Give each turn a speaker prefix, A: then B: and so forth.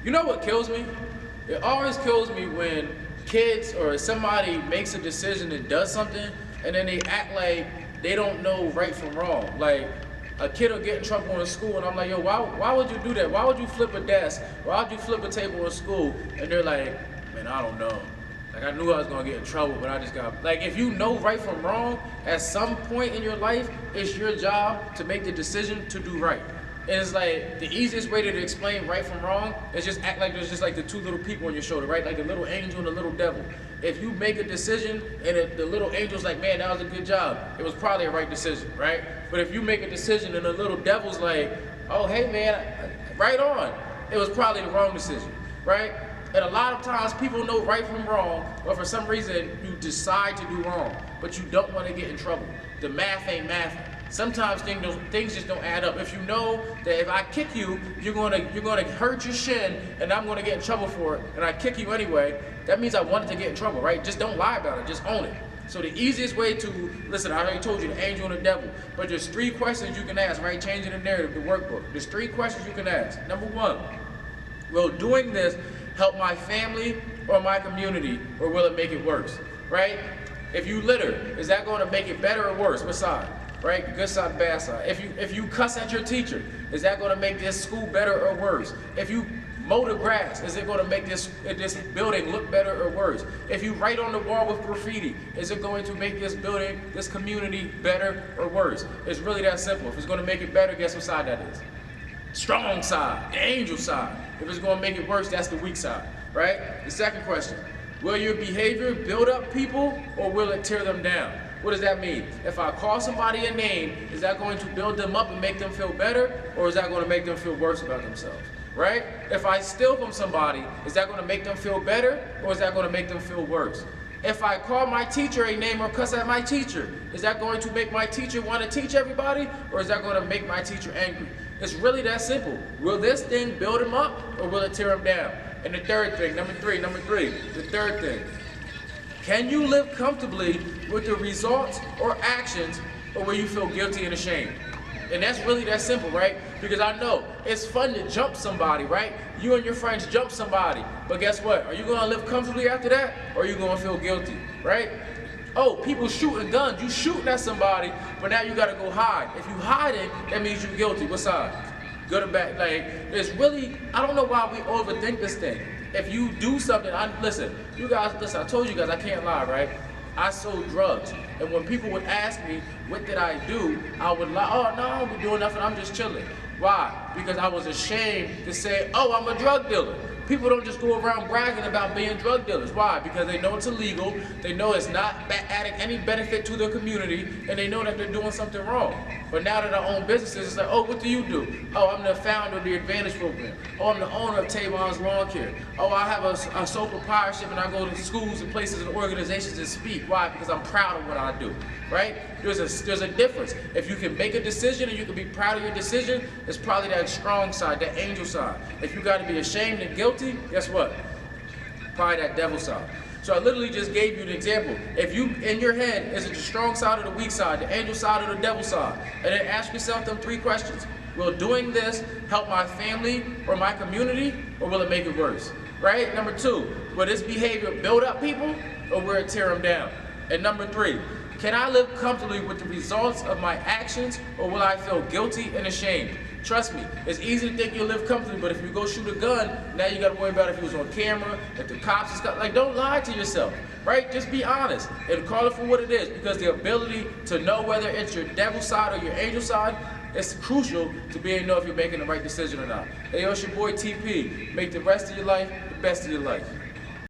A: You know what kills me? It always kills me when kids or somebody makes a decision and does something and then they act like they don't know right from wrong. Like a kid will get in trouble in school and I'm like, yo, why would you do that? Why would you flip a desk? Why would you flip a table in school? And they're like, man, I don't know. Like I knew I was gonna get in trouble, but I just got, like if you know right from wrong, at some point in your life, it's your job to make the decision to do right. And it's like the easiest way to explain right from wrong is just act like there's just like the two little people on your shoulder, right? Like the little angel and the little devil. If you make a decision and the little angel's like, man, that was a good job, it was probably a right decision, right? But if you make a decision and the little devil's like, oh, hey man, right on, it was probably the wrong decision, right? And a lot of times people know right from wrong, but for some reason you decide to do wrong, but you don't want to get in trouble. The math ain't math. Sometimes things just don't add up. If you know that if I kick you, you're gonna hurt your shin, and I'm gonna get in trouble for it, and I kick you anyway, that means I wanted to get in trouble, right? Just don't lie about it. Just own it. So the easiest way to listen, I already told you the angel and the devil, but there's 3 questions you can ask, right? Changing the narrative, the workbook. There's 3 questions you can ask. Number 1, will doing this help my family or my community, or will it make it worse, right? If you litter, is that going to make it better or worse? What side? Right? Good side, bad side. If you cuss at your teacher, is that going to make this school better or worse? If you mow the grass, is it going to make this building look better or worse? If you write on the wall with graffiti, is it going to make this building, this community better or worse? It's really that simple. If it's going to make it better, guess what side that is? Strong side, the angel side. If it's going to make it worse, that's the weak side, right? The second question, will your behavior build up people or will it tear them down? What does that mean? If I call somebody a name, is that going to build them up and make them feel better, or is that going to make them feel worse about themselves, right? If I steal from somebody, is that going to make them feel better, or is that going to make them feel worse? If I call my teacher a name or cuss at my teacher, is that going to make my teacher want to teach everybody, or is that going to make my teacher angry? It's really that simple. Will this thing build him up, or will it tear him down? And the third thing, number three, the third thing. Can you live comfortably with the results or actions, or will you feel guilty and ashamed? And that's really that simple, right? Because I know it's fun to jump somebody, right? You and your friends jump somebody, but guess what? Are you gonna live comfortably after that, or are you gonna feel guilty, right? Oh, people shooting guns, you shooting at somebody, but now you gotta go hide. If you hiding, that means you're guilty. What side? Good or bad? Like, it's really, I don't know why we overthink this thing. If you do something, listen, I told you guys I can't lie, right? I sold drugs. And when people would ask me, what did I do? I would lie, oh no, I don't be doing nothing, I'm just chilling. Why? Because I was ashamed to say, oh, I'm a drug dealer. People don't just go around bragging about being drug dealers. Why? Because they know it's illegal, they know it's not adding any benefit to their community, and they know that they're doing something wrong. But now that I own businesses, it's like, oh, what do you do? Oh, I'm the founder of the Advantage Program. Oh, I'm the owner of Tavon's Lawn Care. Oh, I have a sole proprietorship and I go to schools and places and organizations and speak. Why? Because I'm proud of what I do, right? There's a difference. If you can make a decision and you can be proud of your decision, it's probably that strong side, that angel side. If you got to be ashamed and guilty, guess what? Probably that devil side. So I literally just gave you an example. If you, in your head, is it the strong side or the weak side, the angel side or the devil side? And then ask yourself them 3 questions. Will doing this help my family or my community, or will it make it worse? Right? Number 2, will this behavior build up people, or will it tear them down? And number 3, can I live comfortably with the results of my actions, or will I feel guilty and ashamed? Trust me, it's easy to think you'll live comfortably, but if you go shoot a gun, now you gotta worry about if it was on camera, if the cops is like, don't lie to yourself, right? Just be honest and call it for what it is, because the ability to know whether it's your devil side or your angel side, it's crucial to be able to know if you're making the right decision or not. Hey, yo, it's your boy TP. Make the rest of your life the best of your life.